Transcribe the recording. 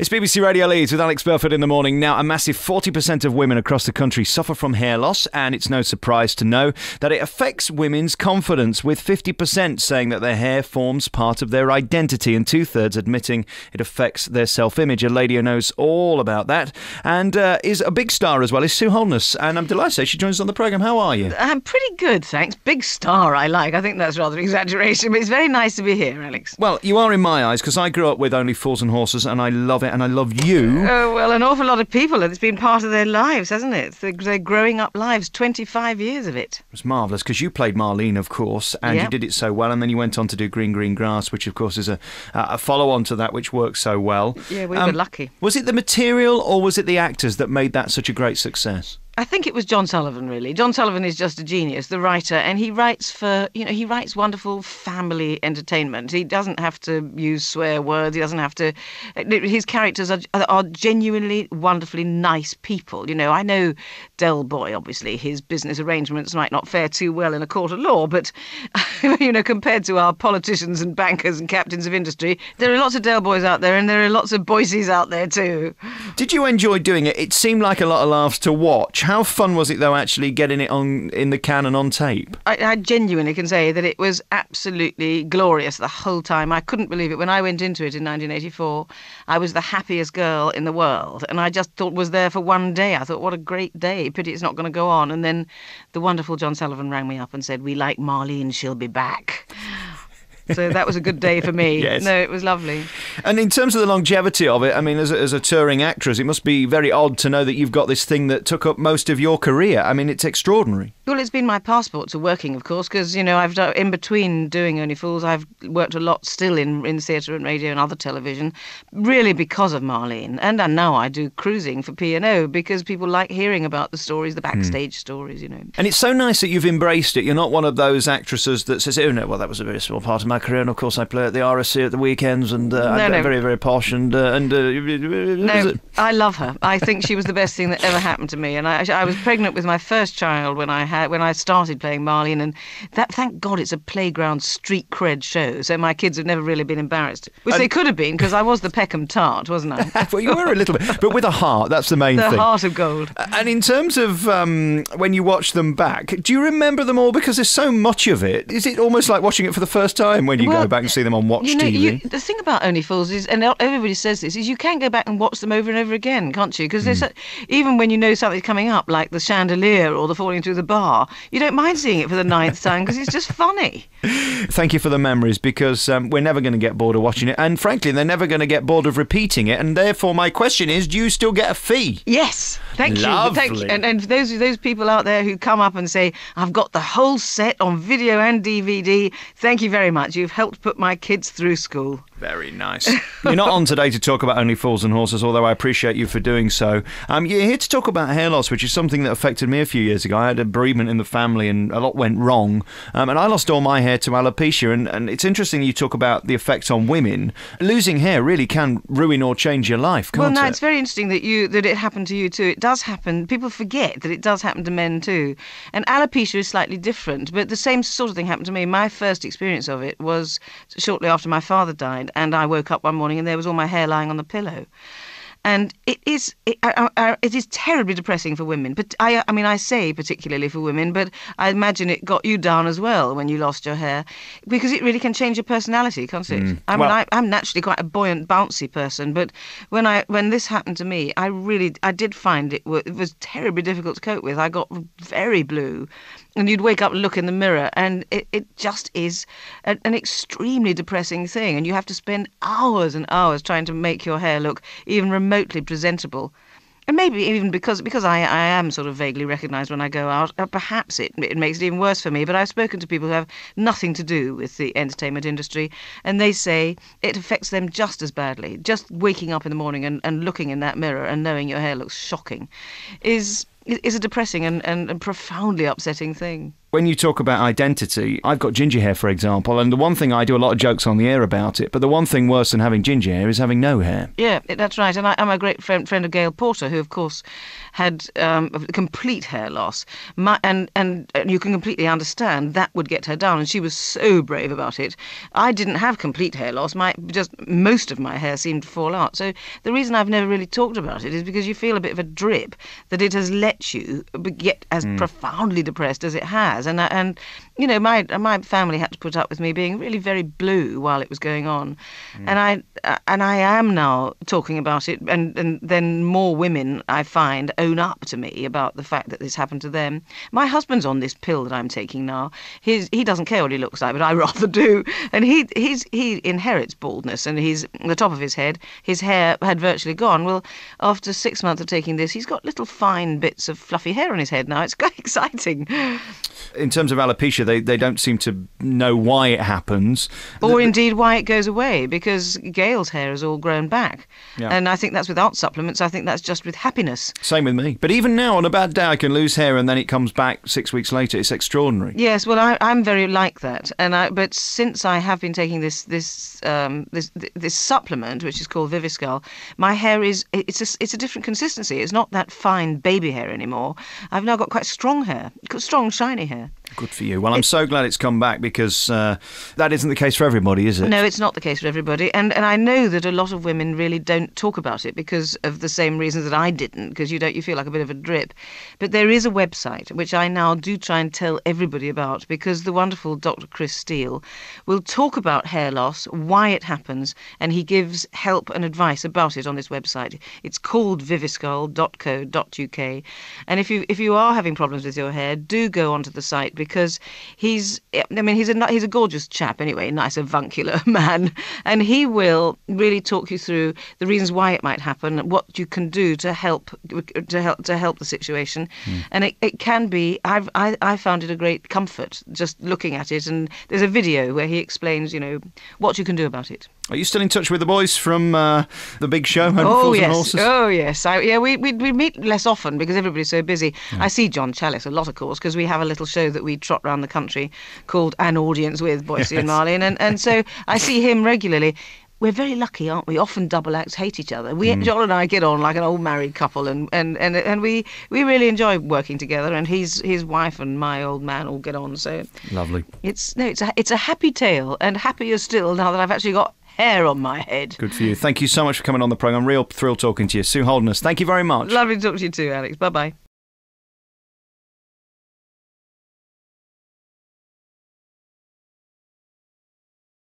It's BBC Radio Leeds with Alex Burford in the morning. Now, a massive 40% of women across the country suffer from hair loss, and it's no surprise to know that it affects women's confidence, with 50% saying that their hair forms part of their identity and 2/3 admitting it affects their self-image. A lady who knows all about that and is a big star as well is Sue Holderness, and I'm delighted to say she joins us on the programme. How are you? I'm pretty good, thanks. Big star, I like. I think that's rather exaggeration, but it's very nice to be here, Alex. Well, you are in my eyes, because I grew up with Only Fools and Horses, and I love it, and I love you. Oh, well, an awful lot of people, it's been part of their lives, hasn't it? Their growing up lives, 25 years of it. It was marvellous, because you played Marlene, of course, and you did it so well, and then you went on to do Green Green Grass, which, of course, is a follow-on to that, which works so well. Yeah, we were lucky. Was it the material, or was it the actors that made that such a great success? I think it was John Sullivan, really. John Sullivan is just a genius, the writer, and he writes he writes wonderful family entertainment. He doesn't have to use swear words. He doesn't have to. His characters are genuinely, wonderfully nice people. You know, I know Del Boy, obviously, his business arrangements might not fare too well in a court of law, but, you know, compared to our politicians and bankers and captains of industry, there are lots of Del Boys out there, and there are lots of Boyces out there too. Did you enjoy doing it? It seemed like a lot of laughs to watch. How fun was it, though, actually getting it on in the can and on tape? I genuinely can say that it was absolutely glorious the whole time. I couldn't believe it. When I went into it in 1984, I was the happiest girl in the world, and I just thought was there for one day. I thought, what a great day. Pity it's not going to go on. And then the wonderful John Sullivan rang me up and said, "We like Marlene, she'll be back." So that was a good day for me. Yes. No, it was lovely. And in terms of the longevity of it, I mean, as a touring actress, it must be very odd to know that you've got this thing that took up most of your career. I mean, it's extraordinary. Well, it's been my passport to working, of course, because, you know, I've done, in between doing Only Fools, I've worked a lot still in theatre and radio and other television, really because of Marlene. And now I do cruising for P&O because people like hearing about the stories, the backstage stories, you know. And it's so nice that you've embraced it. You're not one of those actresses that says, oh, no, well, that was a very small part of my career, and of course I play at the RSC at the weekends, and I'm very, very posh, and no, I love her. I think she was the best thing that ever happened to me, and I was pregnant with my first child when I started playing Marlene, and that, thank God, it's a playground street cred show, so my kids have never really been embarrassed, which they could have been, because I was the Peckham tart, wasn't I? Well, you were a little bit, but with a heart, that's the main thing. The heart of gold. And in terms of when you watch them back, do you remember them all? Because there's so much of it. Is it almost like watching it for the first time when you go back and see them on Watch TV? The thing about Only Fools is, and everybody says this, is you can go back and watch them over and over again, can't you? Because even when you know something's coming up, like the chandelier or the falling through the bar, you don't mind seeing it for the 9th time because it's just funny. Thank you for the memories, because we're never going to get bored of watching it, and frankly, they're never going to get bored of repeating it, and therefore my question is, do you still get a fee? Yes, thank you. Thank you. And those people out there who come up and say, I've got the whole set on video and DVD, thank you very much. You've helped put my kids through school. Very nice. You're not on today to talk about Only Fools and Horses, although I appreciate you for doing so. You're here to talk about hair loss, which is something that affected me a few years ago. I had a bereavement in the family and a lot went wrong. And I lost all my hair to alopecia. And it's interesting you talk about the effects on women. Losing hair really can ruin or change your life, can't it? Well, no, it's very interesting that it happened to you too. It does happen. People forget that it does happen to men too. And alopecia is slightly different, but the same sort of thing happened to me. My first experience of it was shortly after my father died. And I woke up one morning and there was all my hair lying on the pillow. And it is terribly depressing for women. But I say particularly for women, but I imagine it got you down as well when you lost your hair, because it really can change your personality, can't it? I'm naturally quite a buoyant, bouncy person, but when this happened to me, I did find it was terribly difficult to cope with. I got very blue, and you'd wake up and look in the mirror, and it just is an extremely depressing thing, and you have to spend hours and hours trying to make your hair look even remotely presentable. And maybe even because I am sort of vaguely recognised when I go out, perhaps it makes it even worse for me. But I've spoken to people who have nothing to do with the entertainment industry, and they say it affects them just as badly. Just waking up in the morning and looking in that mirror and knowing your hair looks shocking is is a depressing and profoundly upsetting thing. When you talk about identity, I've got ginger hair, for example, and the one thing I do a lot of jokes on the air about it, but the one thing worse than having ginger hair is having no hair. Yeah, that's right. And I'm a great friend of Gail Porter, who, of course, had complete hair loss. And you can completely understand that would get her down, and she was so brave about it. I didn't have complete hair loss. Just most of my hair seemed to fall out. So the reason I've never really talked about it is because you feel a bit of a drip that it has let you get as profoundly depressed as it has. And you know, my family had to put up with me being really very blue while it was going on, and I am now talking about it, and then more women I find own up to me about the fact that this happened to them. My husband's on this pill that I'm taking now. He doesn't care what he looks like, but I rather do, and he inherits baldness, and the top of his head, his hair had virtually gone. Well, after 6 months of taking this, he's got little fine bits of fluffy hair on his head now. It's quite exciting. In terms of alopecia, they don't seem to know why it happens. Or indeed why it goes away, because Gail's hair has all grown back. Yeah. And I think that's without supplements. I think that's just with happiness. Same with me. But even now, on a bad day, I can lose hair and then it comes back 6 weeks later. It's extraordinary. Yes, well, I'm very like that. But since I have been taking this supplement, which is called Viviscal, my hair it's a different consistency. It's not that fine baby hair anymore. I've now got quite strong hair, strong, shiny hair. Good for you. Well, I'm so glad it's come back, because that isn't the case for everybody, is it? No, it's not the case for everybody. And I know that a lot of women really don't talk about it because of the same reasons that I didn't, because you feel like a bit of a drip. But there is a website, which I now do try and tell everybody about, because the wonderful Dr. Chris Steele will talk about hair loss, why it happens, and he gives help and advice about it on this website. It's called viviscal.co.uk. And if you are having problems with your hair, do go onto the site, because he's a gorgeous chap anyway, nice avuncular man, and he will really talk you through the reasons why it might happen, what you can do to help the situation. And it can be, I found it a great comfort just looking at it, and there's a video where he explains, what you can do about it. Are you still in touch with the boys from the big show, Fools and Horses? Oh, yes. We meet less often because everybody's so busy. Yeah. I see John Challis a lot, of course, because we have a little show that we trot around the country called An Audience with Boycie and Marlene, and so I see him regularly. We're very lucky, aren't we? Often double acts hate each other. John and I get on like an old married couple, and we really enjoy working together. And his wife and my old man all get on. So lovely. It's a happy tale, and happier still now that I've actually got hair on my head. Good for you. Thank you so much for coming on the programme. Real thrill talking to you, Sue Holderness. Thank you very much. Lovely to talk to you too, Alex. Bye bye.